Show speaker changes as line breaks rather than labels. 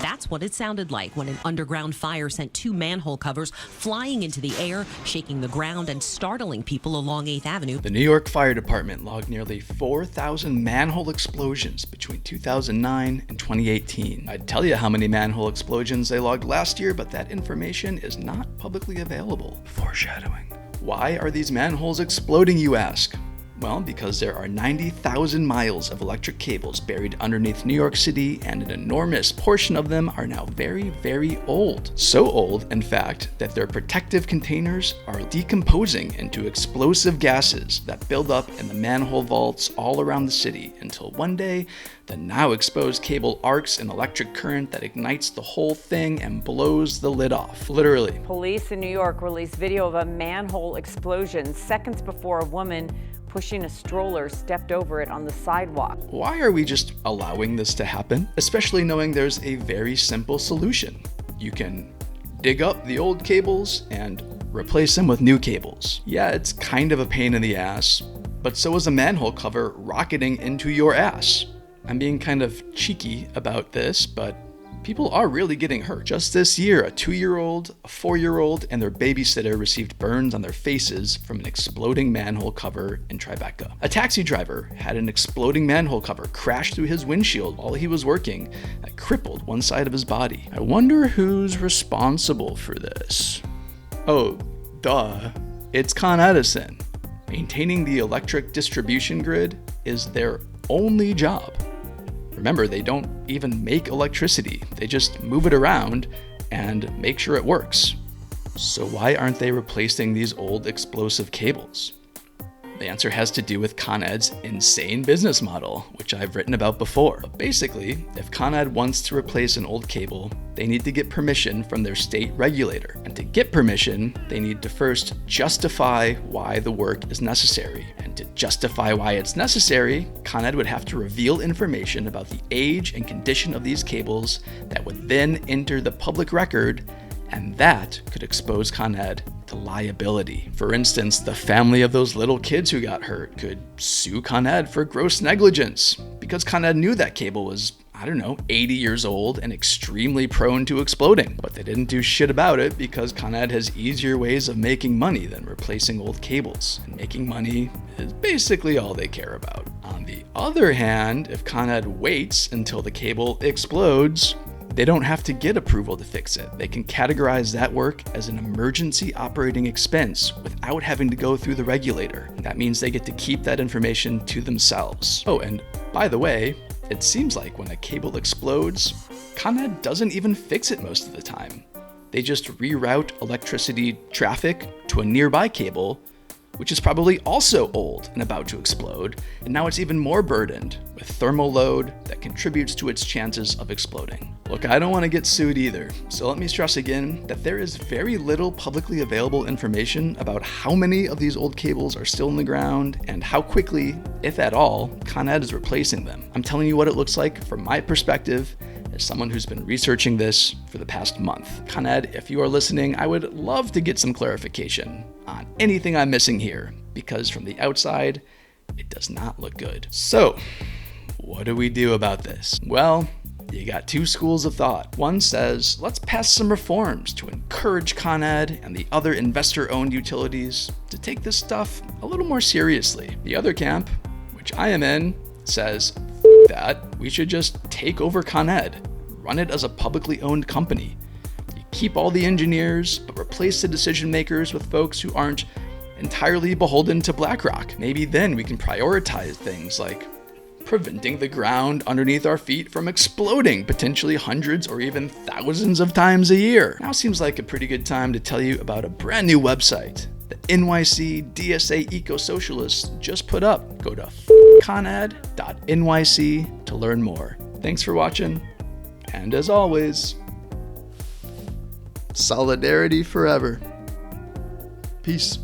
That's what it sounded like when an underground fire sent 2 manhole covers flying into the air, shaking the ground and startling people along 8th Avenue.
The New York Fire Department logged nearly 4,000 manhole explosions between 2009 and 2018. I'd tell you how many manhole explosions they logged last year, but that information is not publicly available. Foreshadowing. Why are these manholes exploding, you ask? Well, because there are 90,000 miles of electric cables buried underneath New York City, and an enormous portion of them are now very, very old. So old, in fact, that their protective containers are decomposing into explosive gases that build up in the manhole vaults all around the city until one day, the now exposed cable arcs an electric current that ignites the whole thing and blows the lid off. Literally.
Police in New York released video of a manhole explosion seconds before a woman pushing a stroller stepped over it on the sidewalk.
Why are we just allowing this to happen? Especially knowing there's a very simple solution. You can dig up the old cables and replace them with new cables. Yeah, it's kind of a pain in the ass, but so is a manhole cover rocketing into your ass. I'm being kind of cheeky about this, but people are really getting hurt. Just this year, a 2-year-old, a 4-year-old, and their babysitter received burns on their faces from an exploding manhole cover in Tribeca. A taxi driver had an exploding manhole cover crash through his windshield while he was working that crippled one side of his body. I wonder who's responsible for this. Oh, duh. It's Con Edison. Maintaining the electric distribution grid is their only job. Remember, they don't even make electricity. They just move it around and make sure it works. So why aren't they replacing these old explosive cables? The answer has to do with Con Ed's insane business model, which I've written about before. But basically, if Con Ed wants to replace an old cable, they need to get permission from their state regulator. And to get permission, they need to first justify why the work is necessary. And to justify why it's necessary, Con Ed would have to reveal information about the age and condition of these cables that would then enter the public record, and that could expose Con Ed to liability. For instance, the family of those little kids who got hurt could sue Con Ed for gross negligence because Con Ed knew that cable was, 80 years old and extremely prone to exploding. But they didn't do shit about it because Con Ed has easier ways of making money than replacing old cables. And making money is basically all they care about. On the other hand, if Con Ed waits until the cable explodes, they don't have to get approval to fix it. They can categorize that work as an emergency operating expense without having to go through the regulator. That means they get to keep that information to themselves. Oh, and by the way, it seems like when a cable explodes, Con Ed doesn't even fix it most of the time. They just reroute electricity traffic to a nearby cable, which is probably also old and about to explode, and now it's even more burdened with thermal load that contributes to its chances of exploding. Look, I don't want to get sued either, so let me stress again that there is very little publicly available information about how many of these old cables are still in the ground and how quickly, if at all, Con Ed is replacing them. I'm telling you what it looks like from my perspective as someone who's been researching this for the past month. Con Ed, if you are listening, I would love to get some clarification on anything I'm missing here, because from the outside, it does not look good. So, what do we do about this? Well, you got 2 schools of thought. One says, let's pass some reforms to encourage Con Ed and the other investor-owned utilities to take this stuff a little more seriously. The other camp, which I am in, says, that we should just take over Con Ed, run it as a publicly owned company. You keep all the engineers, but replace the decision makers with folks who aren't entirely beholden to BlackRock. Maybe then we can prioritize things like preventing the ground underneath our feet from exploding potentially hundreds or even thousands of times a year. Now seems like a pretty good time to tell you about a brand new website the NYC-DSA eco-socialists just put up. Go to coned.nyc to learn more. Thanks for watching, and as always, solidarity forever. Peace.